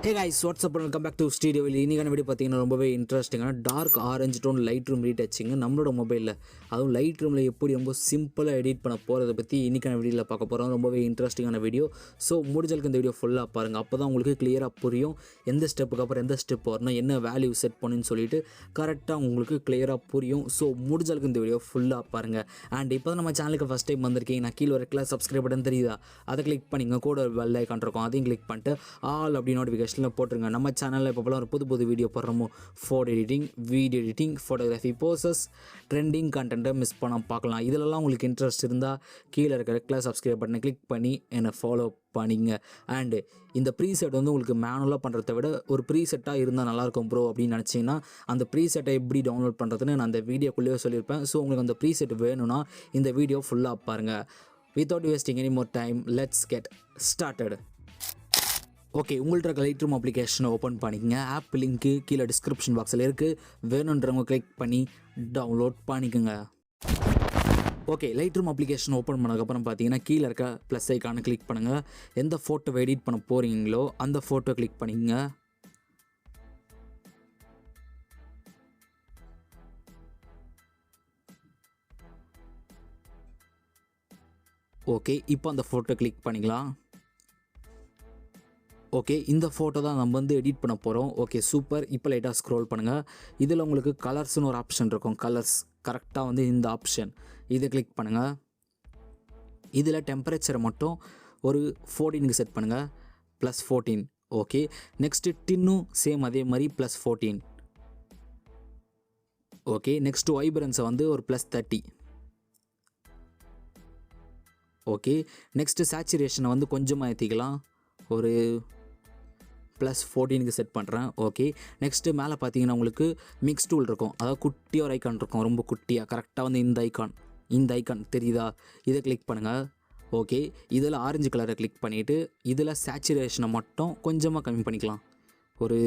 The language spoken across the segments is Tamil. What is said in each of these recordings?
Hey guys, what's up and welcome back to Sri Divil. இன்னைக்கான வீடியோ பார்த்தீங்கன்னா ரொம்பவே இன்ட்ரெஸ்டிங்கான dark orange tone Lightroom Retouching நம்மளோட மொபைலில் அதுவும் Lightroomல எப்படி ரொம்ப சிம்பிளாக எடிட் பண்ண போகிறத பற்றி இன்னைக்கான வீடியோவில் பார்க்க போகிறோம். ரொம்பவே இன்ட்ரெஸ்டிங்கான வீடியோ. ஸோ முடிஞ்சளவுக்கு இந்த வீடியோ ஃபுல்லாக பாருங்கள். அப்போ தான் உங்களுக்கு கிளியராக புரியும் எந்த ஸ்டெப்புக்கு அப்புறம் எந்த ஸ்டெப் வரணும், என்ன வேல்யூ செட் பண்ணுன்னு சொல்லிட்டு கரெக்டாக உங்களுக்கு கிளியராக புரியும். ஸோ முடிஞ்சளவுக்கு இந்த வீடியோ ஃபுல்லாக பாருங்கள். அண்ட் இப்போ தான் நம்ம சேனலுக்கு ஃபஸ்ட் டைம் வந்திருக்கீங்க, நான் கீழே ஒரு சப்ஸ்கிரைப் பட்டன் தெரியுதா, அதை கிளிக் பண்ணிங்க. கூட பெல் ஐகான் இருக்கும், அதையும் கிளிக் பண்ணிட்டு ஆல் அப்படி நோட்டிஃபிகேஷனில் போட்டுருங்க. நம்ம சேனலில் இப்போ ஒரு புது வீடியோ போடுறோமோ, photo editing, video editing, photography, poses, trending கண்டென்ட்டை மிஸ் பண்ணாமல் பார்க்கலாம். இதிலெல்லாம் உங்களுக்கு இன்ட்ரெஸ்ட் இருந்தால் கீழே இருக்கிற சப்ஸ்கிரைப் பட்டனை கிளிக் பண்ணி என்னை ஃபாலோ பண்ணிங்க. அண்டு இந்த ப்ரீசெட் வந்து உங்களுக்கு மேனுவலாக பண்ணுறதை விட ஒரு ப்ரீசெட்டாக இருந்தால் நல்லாயிருக்கும் ப்ரோ அப்படின்னு நினச்சிங்கன்னா அந்த ப்ரீசெட்டை எப்படி டவுன்லோட் பண்ணுறதுன்னு நான் அந்த வீடியோக்குள்ளேயே சொல்லியிருப்பேன். ஸோ உங்களுக்கு அந்த ப்ரீசெட் வேணும்னா இந்த வீடியோ ஃபுல்லாக பாருங்கள். Without wasting any more time, let's get started. Okay, உங்கள்கிட்ட லைட்ரூம் அப்ளிகேஷனை ஓப்பன் பண்ணிக்கங்க. ஆப் லிங்க்கு கீழே டிஸ்கிரிப்ஷன் பாக்ஸில் இருக்குது, வேணுன்றவங்க கிளிக் பண்ணி டவுன்லோட் பண்ணிக்கோங்க. ஓகே, லைட்ரூம் அப்ளிகேஷன் ஓப்பன் பண்ணதுக்கப்புறம் பார்த்தீங்கன்னா கீழே இருக்க ப்ளஸ் ஐக்கானை கிளிக் பண்ணுங்கள். எந்த ஃபோட்டோவை எடிட் பண்ண போகிறீங்களோ அந்த ஃபோட்டோ கிளிக் பண்ணிக்கங்க. ஓகே, இப்போ அந்த ஃபோட்டோ கிளிக் பண்ணிக்கலாம். ஓகே, இந்த ஃபோட்டோ தான் நம்ம வந்து எடிட் பண்ண போகிறோம். Okay super. இப்போ லைட்டாக ஸ்க்ரோல் பண்ணுங்கள். இதில் உங்களுக்கு கலர்ஸ்னு ஒரு ஆப்ஷன் இருக்கும். கலர்ஸ் கரெக்டாக வந்து இந்த ஆப்ஷன் இதை கிளிக் பண்ணுங்கள். இதில் டெம்பரேச்சரை மட்டும் ஒரு 14க்கு செட் பண்ணுங்கள், +14. ஓகே, நெக்ஸ்ட்டு டின்னும் சேம் அதே மாதிரி +14. ஓகே, நெக்ஸ்ட்டு வைப்ரன்ஸை வந்து ஒரு +30. ஓகே, நெக்ஸ்ட்டு சேச்சுரேஷனை வந்து கொஞ்சமாக ஏற்றிக்கலாம், ஒரு +14க்கு செட் பண்ணுறேன். ஓகே, நெக்ஸ்ட்டு மேலே பார்த்தீங்கன்னா உங்களுக்கு மிக்ஸ் டூல் இருக்கும், அதாவது குட்டியாக ஒரு ஐக்கான் இருக்கும், ரொம்ப குட்டியாக. கரெக்டாக வந்து இந்த ஐக்கான் தெரியுதா, இதை கிளிக் பண்ணுங்கள். ஓகே, இதில் ஆரஞ்சு கலரை கிளிக் பண்ணிவிட்டு இதில் சேச்சுரேஷனை மட்டும் கொஞ்சமாக கம்மி பண்ணிக்கலாம், ஒரு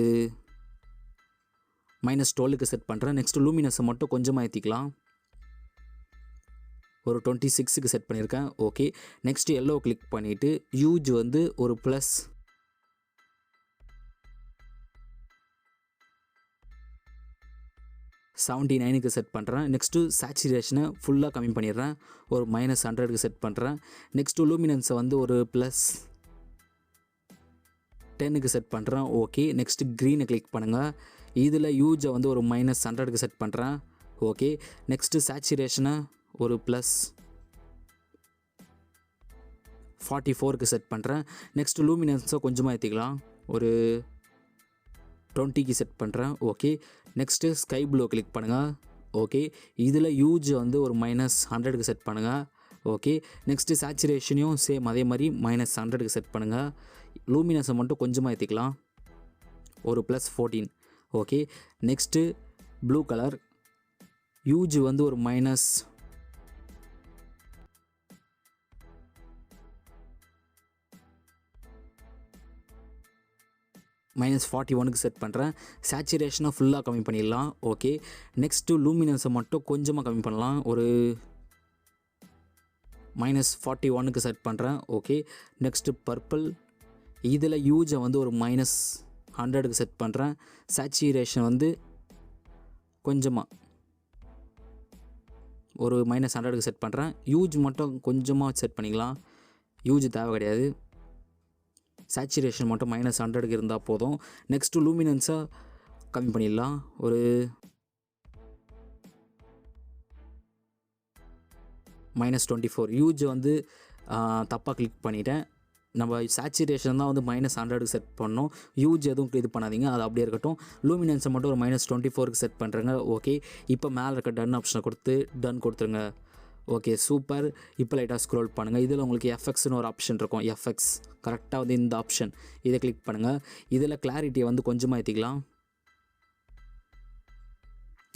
-12க்கு செட் பண்ணுறேன். நெக்ஸ்ட்டு லூமினஸை மட்டும் கொஞ்சமாக ஏற்றிக்கலாம், ஒரு 26க்கு செட் பண்ணியிருக்கேன். ஓகே, நெக்ஸ்ட்டு எல்லோ கிளிக் பண்ணிவிட்டு யூஜ் வந்து ஒரு +79க்கு செட் பண்ணுறேன். நெக்ஸ்ட்டு சேச்சுரேஷனை ஃபுல்லாக கம்மி பண்ணிடுறேன், ஒரு -100க்கு செட் பண்ணுறேன். நெக்ஸ்ட்டு லூமினன்ஸை வந்து ஒரு +10க்கு செட் பண்ணுறேன். ஓகே, நெக்ஸ்ட்டு க்ரீனை கிளிக் பண்ணுங்கள். இதில் யூஜை வந்து ஒரு -100க்கு செட் பண்ணுறேன். ஓகே, நெக்ஸ்ட்டு சேச்சுரேஷனை ஒரு +44க்கு செட் பண்ணுறேன். நெக்ஸ்ட்டு லூமினன்ஸை கொஞ்சமாக ஏற்றிக்கலாம், ஒரு 20க்கு செட் பண்ணுறேன். Okay, next sky blue click பண்ணுங்கள். ஓகே, இதில் யூஜ் வந்து ஒரு -100க்கு செட் பண்ணுங்கள். ஓகே, நெக்ஸ்ட்டு சேச்சுரேஷனையும் சேம் அதே மாதிரி -100க்கு செட் பண்ணுங்கள். லூமினஸை மட்டும் கொஞ்சமாக ஏற்றிக்கலாம், ஒரு +14. Okay, next blue colour, use வந்து ஒரு -41க்கு செட் பண்ணுறேன். சேச்சுரேஷனை ஃபுல்லாக கம்மி பண்ணிடலாம். ஓகே, நெக்ஸ்ட்டு லூமினன்ஸை மட்டும் கொஞ்சமாக கம்மி பண்ணலாம், ஒரு -41க்கு செட் பண்ணுறேன். ஓகே, நெக்ஸ்ட்டு பர்பிள், இதில் யூஜை வந்து ஒரு -100க்கு செட் பண்ணுறேன். சேச்சுரேஷன் வந்து கொஞ்சமாக ஒரு -100க்கு செட் பண்ணுறேன். யூஜ் மட்டும் கொஞ்சமாக செட் பண்ணிக்கலாம், யூஜ் தேவை கிடையாது. சேச்சுரேஷன் மட்டும் -100க்கு இருந்தால் போதும். நெக்ஸ்ட்டு லூமினன்ஸை கம்மி பண்ணிடலாம், ஒரு -24. யூஜ் வந்து தப்பாக கிளிக் பண்ணிட்டேன். நம்ம சேச்சுரேஷன் தான் வந்து -100க்கு செட் பண்ணோம், யூஜ் எதுவும் இது பண்ணாதீங்க, அது அப்படியே இருக்கட்டும். லூமினன்ஸை மட்டும் ஒரு -24க்கு செட் பண்ணுறேங்க. ஓகே, இப்போ மேலே இருக்க டன் ஆப்ஷனை கொடுத்து டன் கொடுத்துருங்க. Okay super. இப்போ லைட்டாக ஸ்க்ரோல் பண்ணுங்கள். இதில் உங்களுக்கு எஃப்எக்ஸ்னு ஒரு ஆப்ஷன் இருக்கும், எஃப்எக்ஸ் கரெக்டாக வந்து இந்த ஆப்ஷன் இதை கிளிக் பண்ணுங்கள். இதில் கிளாரிட்டியை வந்து கொஞ்சமாக ஏற்றிக்கலாம்,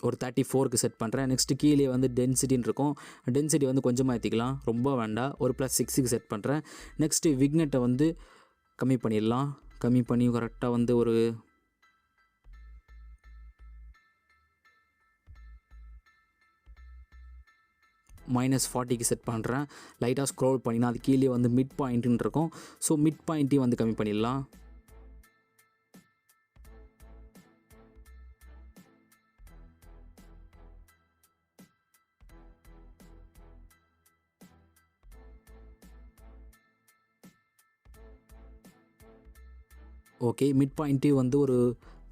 ஒரு 34க்கு செட் பண்ணுறேன். நெக்ஸ்ட்டு கீழே வந்து டென்சிட்டின்னு இருக்கும், டென்சிட்டி வந்து கொஞ்சமாக ஏற்றிக்கலாம், ரொம்ப வேண்டாம், ஒரு +6க்கு செட் பண்ணுறேன். நெக்ஸ்ட்டு விக்னெட்டை வந்து கம்மி பண்ணிடலாம், கம்மி பண்ணி கரெக்டாக வந்து ஒரு -40க்கு செட் பண்ணுறேன். லைட்டாக ஸ்க்ரோல் பண்ணினா அது கீழே வந்து மிட் பாயிண்ட்டுன்னு இருக்கும், ஸோ மிட் பாயிண்ட்டையும் வந்து கம்மி பண்ணிடலாம். ஓகே, மிட் பாயிண்ட்டு வந்து ஒரு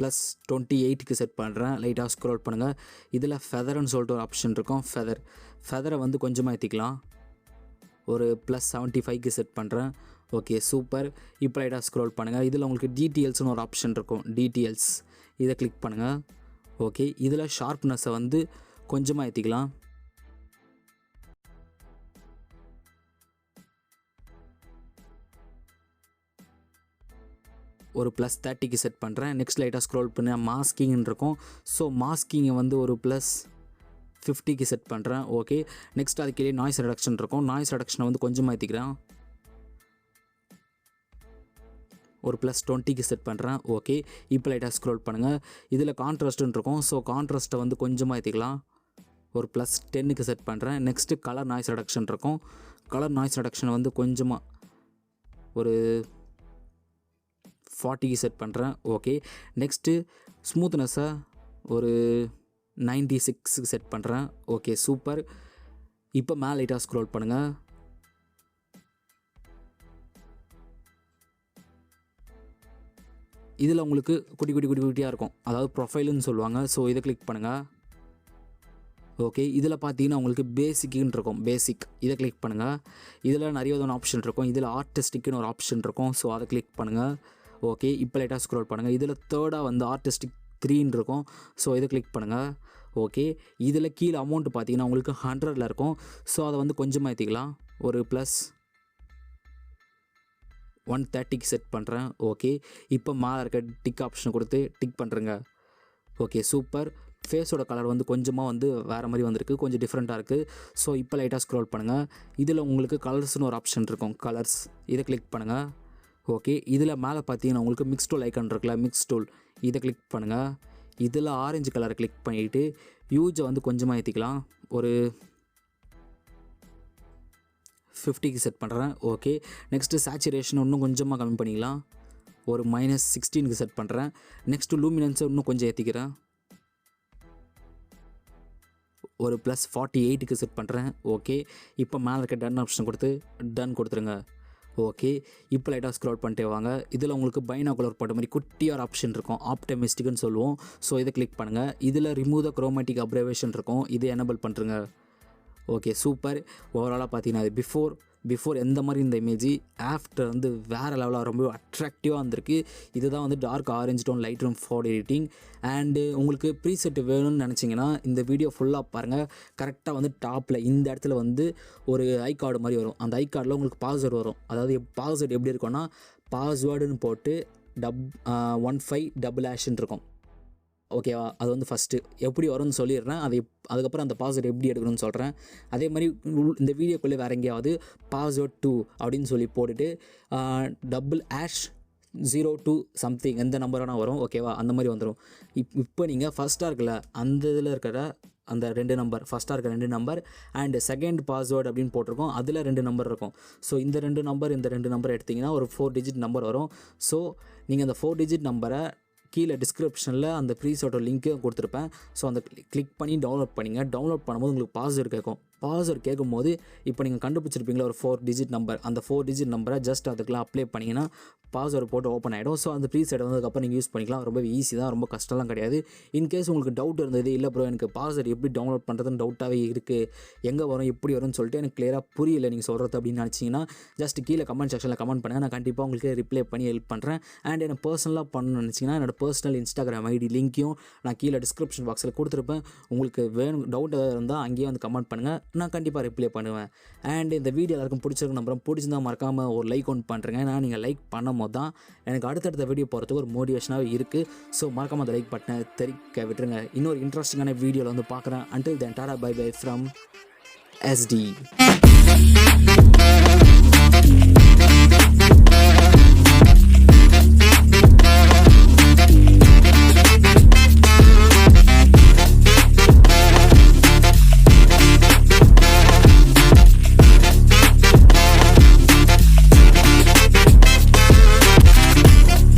+28க்கு செட் பண்ணுறேன். லைட்டாக ஸ்க்ரோல் பண்ணுங்கள். இதில் ஃபெதர்னு சொல்லிட்டு ஒரு ஆப்ஷன் இருக்கும். ஃபெதரை வந்து கொஞ்சமாக ஏற்றிக்கலாம். ஒரு +75க்கு செட் பண்ணுறேன். Okay super. இப்போ லைட்டாக ஸ்க்ரோல் பண்ணுங்கள். இதில் உங்களுக்கு டிடிஎல்ஸ்னு ஒரு ஆப்ஷன் இருக்கும். டிடிஎல்ஸ் இதை கிளிக் பண்ணுங்கள். ஓகே, இதில் ஷார்ப்னஸை வந்து கொஞ்சமாக ஏற்றிக்கலாம். ஒரு +30க்கு செட் பண்ணுறேன். நெக்ஸ்ட் லைட்டாக ஸ்க்ரோல் பண்ண மாஸ்கிங்னு இருக்கும். ஸோ மாஸ்கிங்கை வந்து ஒரு +50க்கு செட் பண்ணுறேன். ஓகே, நெக்ஸ்ட் அதுக்கே நாய்ஸ் ரெடக்ஷன் இருக்கும். நாய்ஸ் ரெடக்ஷனை வந்து கொஞ்சமாக ஏற்றிக்கிறேன். ஒரு +20க்கு செட் பண்ணுறேன். ஓகே, இப்போ லைட்டாக ஸ்க்ரோல் பண்ணுங்கள். இதில் கான்ட்ராஸ்ட்டுன்னு இருக்கும். ஸோ கான்ட்ராஸ்ட்டை வந்து கொஞ்சமாக ஏற்றிக்கலாம். ஒரு +10க்கு செட் பண்ணுறேன். நெக்ஸ்ட்டு கலர் நாய்ஸ் ரெடக்ஷன் இருக்கும். கலர் நாய்ஸ் ரெடக்ஷனை வந்து கொஞ்சமாக ஒரு 40க்கு செட் பண்ணுறேன். ஓகே, நெக்ஸ்ட்டு ஸ்மூத்னஸை ஒரு 96க்கு செட் பண்ணுறேன். Okay super. இப்போ மேலே லைட்டாக ஸ்க்ரோல் பண்ணுங்கள். இதில் உங்களுக்கு குட்டியாக இருக்கும். அதாவது ப்ரொஃபைலுன்னு சொல்லுவாங்க. ஸோ இதை கிளிக் பண்ணுங்கள். ஓகே, இதில் பார்த்தீங்கன்னா உங்களுக்கு பேசிக்குன்னு இருக்கும். பேசிக் இதை கிளிக் பண்ணுங்கள். இதில் நிறைய விதமான ஆப்ஷன் இருக்கும். இதில் ஆர்டிஸ்டிக்குன்னு ஒரு ஆப்ஷன் இருக்கும். ஸோ அதை கிளிக் பண்ணுங்கள். ஓகே, இப்போ லைட்டாக ஸ்க்ரோல் பண்ணுங்கள். இதில் தேர்டாக வந்து ஆர்டிஸ்டிக் 3ன்னு இருக்கும். ஸோ இதை கிளிக் பண்ணுங்கள். ஓகே, இதில் கீழே அமௌண்ட் பார்த்தீங்கன்னா உங்களுக்கு 100ல் இருக்கும். ஸோ அதை வந்து கொஞ்சமாக ஏற்றிக்கலாம். ஒரு +130க்கு செட் பண்ணுறேன். ஓகே, இப்போ மேலே இருக்க டிக் ஆப்ஷனை கொடுத்து டிக் பண்ணுறேங்க. Okay super. ஃபேஸோட கலர் வந்து கொஞ்சமாக வந்து வேறு மாதிரி வந்திருக்கு. கொஞ்சம் டிஃப்ரெண்ட்டாக இருக்குது. ஸோ இப்போ லைட்டாக ஸ்க்ரோல் பண்ணுங்கள். இதில் உங்களுக்கு கலர்ஸ்னு ஒரு ஆப்ஷன் இருக்கும். கலர்ஸ் இதை கிளிக் பண்ணுங்கள். ஓகே, இதில் மேலே பார்த்தீங்கன்னா உங்களுக்கு மிக்ஸ் டூல் ஐக்கான் இருக்குல்ல, மிக்ஸ் டூல் இதை கிளிக் பண்ணுங்கள். இதில் ஆரஞ்சு கலரை கிளிக் பண்ணிவிட்டு யூஜை வந்து கொஞ்சமாக ஏற்றிக்கலாம். ஒரு 50க்கு செட் பண்ணுறேன். ஓகே, நெக்ஸ்ட்டு சேச்சுரேஷன் இன்னும் கொஞ்சமாக கம்மி பண்ணிக்கலாம். ஒரு -16க்கு செட் பண்ணுறேன். நெக்ஸ்ட்டு லூமினன்ஸை இன்னும் கொஞ்சம் ஏற்றிக்கிறேன். ஒரு +48க்கு செட் பண்ணுறேன். ஓகே, இப்போ மேலே இருக்க டன் ஆப்ஷன் கொடுத்து டன் கொடுத்துருங்க. ஓகே, இப்போ லைட்டாக ஸ்க்ரோல் பண்ணிட்டே வாங்க. இதில் உங்களுக்கு பைனாகுலர் போட்ட மாதிரி குட்டியாக ஒரு ஆப்ஷன் இருக்கும். ஆப்டமிஸ்டிக்னு சொல்லுவோம். ஸோ இதை கிளிக் பண்ணுங்கள். இதில் ரிமூவ் த குரோமேட்டிக் அப்ரவேஷன் இருக்கும். இதை எனபிள் பண்ணுறங்க. Okay super. ஓவராலாக பார்த்தீங்கன்னா அது பிஃபோர் எந்த மாதிரி இந்த இமேஜ் ஆஃப்டர் வந்து வேறு லெவலாக ரொம்ப அட்ராக்டிவாக வந்திருக்கு. இதுதான் வந்து dark orange tone Lightroom photo editing. And உங்களுக்கு ப்ரீசெட் வேணும்னு நினச்சிங்கன்னா இந்த வீடியோ ஃபுல்லாக பாருங்கள். கரெக்டாக வந்து டாப்பில் இந்த இடத்துல வந்து ஒரு ஐ கார்டு மாதிரி வரும். அந்த ஐ கார்டில் உங்களுக்கு பாஸ்வேர்டு வரும். அதாவது பாஸ்வேர்டு எப்படி இருக்கும்னா பாஸ்வேர்டுன்னு போட்டு 15 இருக்கும். ஓகேவா, அது வந்து ஃபஸ்ட்டு எப்படி வரும்னு சொல்லிடுறேன். அதுக்கப்புறம் அந்த பாஸ்வேர்டு எப்படி எடுக்கணும்னு சொல்கிறேன். அதே மாதிரி இந்த வீடியோக்குள்ளே வேறு எங்கேயாவது பாஸ்வேர்ட் 2 அப்படின்னு சொல்லி போட்டுட்டு #02 சம்திங் எந்த நம்பர் வேணால் வரும். ஓகேவா, அந்த மாதிரி வந்துடும். இப்போ நீங்கள் ஃபஸ்ட்டாக இருக்குல்ல அந்த இதில் இருக்கிற அந்த 2 நம்பர், ஃபஸ்ட்டாக இருக்கிற 2 நம்பர் அண்ட் செகண்ட் பாஸ்வேர்டு அப்படின்னு போட்டிருக்கோம். அதில் 2 நம்பர் இருக்கும். ஸோ இந்த 2 நம்பர் எடுத்திங்கன்னா ஒரு 4 டிஜிட் நம்பர் வரும். ஸோ நீங்கள் அந்த 4 டிஜிட் நம்பரை கீழே டிஸ்கிரிப்ஷனில் அந்த ப்ரீசெட்டோட லிங்க்கும் கொடுத்துருப்பேன். ஸோ அந்த கிளிக் பண்ணி டவுன்லோட் பண்ணிங்க. டவுன்லோட் பண்ணும்போது உங்களுக்கு பாஸ்வேர்டு கேட்கும். பாஸ்வேர்டு கேட்கும்போது இப்போ நீங்கள் கண்டுபிடிச்சிருப்பீங்களா ஒரு 4 டிஜிட் நம்பர். அந்த 4 டிஜிட் நம்பரை ஜஸ்ட் அதுக்கெலாம் அப்ளை பண்ணிங்கன்னா பாஸ்வேர்டு போட்டு ஓப்பன் ஆகிடும். ஸோ அந்த ப்ரீசெட் வந்ததுக்கப்புறம் நீங்கள் யூஸ் பண்ணிக்கலாம். ரொம்ப ஈஸி தான், ரொம்ப கஷ்டம்லாம் கிடையாது. இன்கேஸ் உங்களுக்கு டவுட் இருந்தது, இல்லை ப்ரோ எனக்கு பாஸ்வேர்டு எப்படி டவுன்லோட் பண்ணுறதுன்னு டவுட்டாகவே இருக்குது, எங்கே வரும் எப்படி வரும்னு சொல்லிட்டு எனக்கு கிளியராக புரியல நீங்கள் சொல்கிறது அப்படின்னு நினச்சிங்கன்னா ஜஸ்ட் கீழே கமெண்ட் செக்ஷனில் கமெண்ட் பண்ணுங்கள். நான் கண்டிப்பாக உங்களுக்கு ரிப்ளை பண்ணி ஹெல்ப் பண்ணுறேன். அண்ட் எனக்கு பர்சனலாக பண்ணணும்னு நினச்சிங்கன்னா என்னோடய பர்சனல் இன்ஸ்டாகிராம் ஐடி லிங்க்கையும் நான் கீழே டிஸ்கிரிப்ஷன் பாக்ஸில் கொடுத்துருப்பேன். உங்களுக்கு வேணும் டவுட் ஏதாவது இருந்தால் அங்கேயே வந்து கமெண்ட் பண்ணுங்கள். நான் கண்டிப்பாக ரிப்ளை பண்ணுவேன். அண்ட் இந்த வீடியோ எல்லாருக்கும் பிடிச்சிருக்கு நம்புறேன். பிடிச்சிருந்தால் மறக்காமல் ஒரு லைக் ஒன்று பண்ணுறேங்க. ஏன்னா நீங்கள் லைக் பண்ணும் போது தான் எனக்கு அடுத்தடுத்த வீடியோ போகிறதுக்கு ஒரு மோட்டிவேஷனாகவே இருக்குது. ஸோ மறக்காமல் அந்த லைக் பட்டனை தெரிவிக்க விட்டுருங்க. இன்னொரு இன்ட்ரெஸ்டிங்கான வீடியோவில் வந்து பார்க்குறேன். until then tata bye bye from SD.